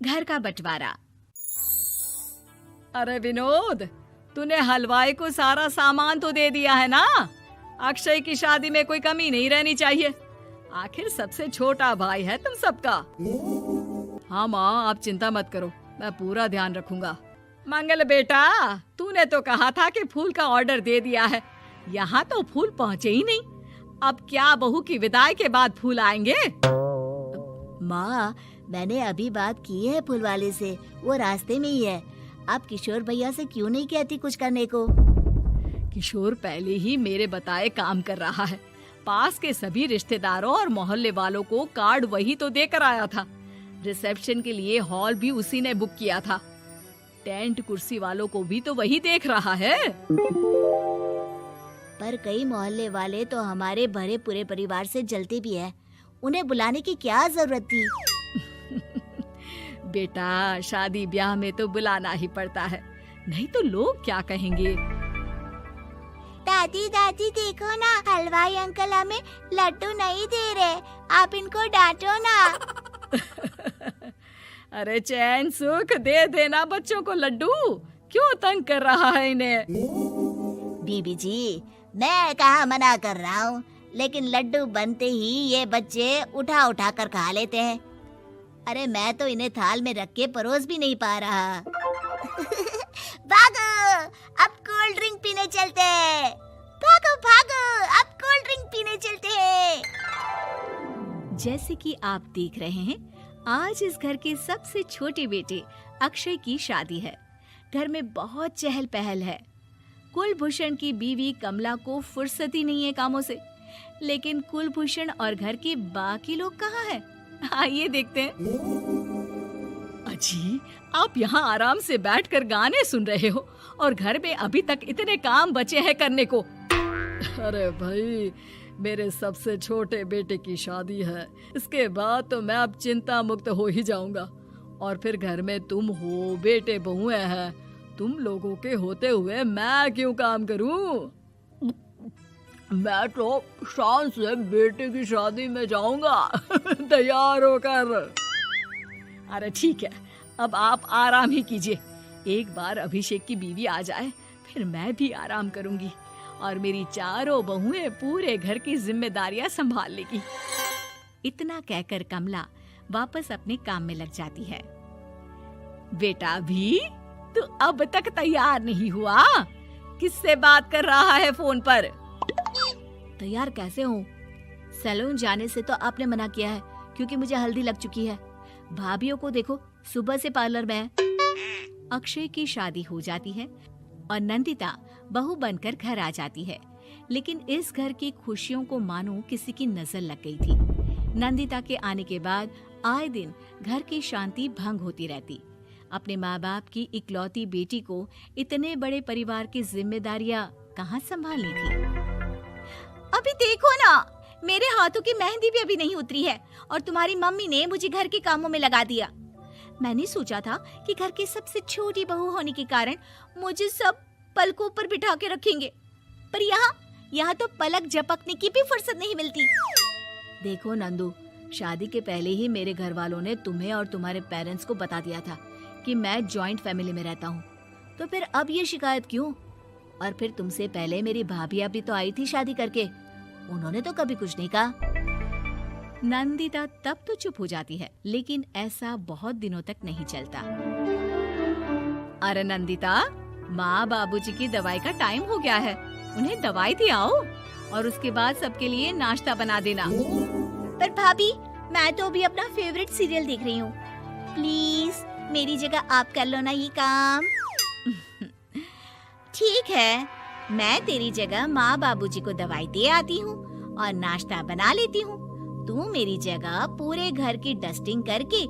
घर का बंटवारा। अरे विनोद, तूने हलवाई को सारा सामान तो दे दिया है ना? अक्षय की शादी में कोई कमी नहीं रहनी चाहिए। आखिर सबसे छोटा भाई है तुम सबका। हाँ माँ, आप चिंता मत करो, मैं पूरा ध्यान रखूंगा। मंगल बेटा, तूने तो कहा था कि फूल का ऑर्डर दे दिया है, यहाँ तो फूल पहुँचे ही नहीं। अब क्या बहू की विदाई के बाद फूल आएंगे? माँ, मैंने अभी बात की है फूल वाले से, वो रास्ते में ही है। आप किशोर भैया से क्यों नहीं कहती कुछ करने को? किशोर पहले ही मेरे बताए काम कर रहा है। पास के सभी रिश्तेदारों और मोहल्ले वालों को कार्ड वही तो देकर आया था। रिसेप्शन के लिए हॉल भी उसी ने बुक किया था। टेंट कुर्सी वालों को भी तो वही देख रहा है। पर कई मोहल्ले वाले तो हमारे भरे पूरे परिवार से जलते भी हैं। उन्हें बुलाने की क्या जरूरत थी? बेटा, शादी ब्याह में तो बुलाना ही पड़ता है, नहीं तो लोग क्या कहेंगे। दादी दादी देखो ना, हलवाई अंकल हमें लड्डू नहीं दे रहे, आप इनको डांटो ना। अरे चैन सुख दे देना बच्चों को लड्डू, क्यों तंग कर रहा है इन्हें? बीबी जी, मैं कहाँ मना कर रहा हूँ, लेकिन लड्डू बनते ही ये बच्चे उठा उठा कर खा लेते हैं। अरे मैं तो इन्हें थाल में रख के परोस भी नहीं पा रहा। भागो, अब कोल्ड ड्रिंक पीने चलते हैं। भागो भागो, अब कोल्ड ड्रिंक पीने चलते हैं। जैसे कि आप देख रहे हैं, आज इस घर के सबसे छोटे बेटे अक्षय की शादी है। घर में बहुत चहल पहल है। कुलभूषण की बीवी कमला को फुर्सत ही नहीं है कामों से, लेकिन कुलभूषण और घर के बाकी लोग कहाँ हैं? आइए देखते हैं। अजी, आप यहाँ आराम से बैठकर गाने सुन रहे हो और घर में अभी तक इतने काम बचे हैं करने को। अरे भाई, मेरे सबसे छोटे बेटे की शादी है, इसके बाद तो मैं अब चिंता मुक्त हो ही जाऊंगा। और फिर घर में तुम हो, बेटे बहुएं हैं, तुम लोगों के होते हुए मैं क्यों काम करूं? मैं तो शान से बेटे की शादी में जाऊंगा तैयार होकर। अरे ठीक है, अब आप आराम ही कीजिए। एक बार अभिषेक की बीवी आ जाए, फिर मैं भी आराम करूंगी और मेरी चारों बहुएं पूरे घर की जिम्मेदारियां संभाल लेगी। इतना कहकर कमला वापस अपने काम में लग जाती है। बेटा भी, तू अब तक तैयार नहीं हुआ? किससे बात कर रहा है फोन पर? तैयार कैसे हूँ? सैलून जाने से तो आपने मना किया है, क्योंकि मुझे हल्दी लग चुकी है। भाभीयों को देखो, सुबह से पार्लर में है। अक्षय की शादी हो जाती है और नंदिता बहू बनकर घर आ जाती है, लेकिन इस घर की खुशियों को मानो किसी की नजर लग गई थी। नंदिता के आने के बाद आए दिन घर की शांति भंग होती रहती। अपने माँ बाप की इकलौती बेटी को इतने बड़े परिवार की जिम्मेदारियां कहाँ संभालनी थी। अभी देखो ना, मेरे हाथों की मेहंदी भी अभी नहीं उतरी है और तुम्हारी मम्मी ने मुझे घर के कामों में लगा दिया। मैंने सोचा था कि घर की सबसे छोटी बहू होने के कारण मुझे सब पलकों पर बिठा के रखेंगे, पर यहाँ तो पलक झपकने की भी फुर्सत नहीं मिलती। देखो नंदू, शादी के पहले ही मेरे घर वालों ने तुम्हें और तुम्हारे पेरेंट्स को बता दिया था कि मैं जॉइंट फैमिली में रहता हूँ, तो फिर अब ये शिकायत क्यों? और फिर तुमसे पहले मेरी भाभियाँ भी तो आई थी शादी करके, उन्होंने तो कभी कुछ नहीं कहा। नंदिता तब तो चुप हो जाती है, लेकिन ऐसा बहुत दिनों तक नहीं चलता। अरे नंदिता, माँ बाबूजी की दवाई का टाइम हो गया है, उन्हें दवाई दे आओ और उसके बाद सबके लिए नाश्ता बना देना। पर भाभी, मैं तो अभी अपना फेवरेट सीरियल देख रही हूँ। प्लीज मेरी जगह आप कर लो ना ये काम। ठीक है, मैं तेरी जगह माँ बाबूजी को दवाई दे आती हूँ और नाश्ता बना लेती हूँ। तू मेरी जगह पूरे घर की डस्टिंग करके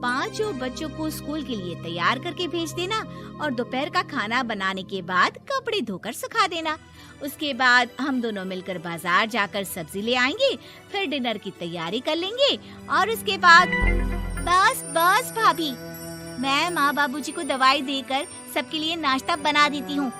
5 बच्चों को स्कूल के लिए तैयार करके भेज देना और दोपहर का खाना बनाने के बाद कपड़े धोकर सुखा देना। उसके बाद हम दोनों मिलकर बाजार जाकर सब्जी ले आएंगे, फिर डिनर की तैयारी कर लेंगे और उसके बाद बस भाभी, मैं माँ बाबूजी को दवाई देकर सबके लिए नाश्ता बना देती हूँ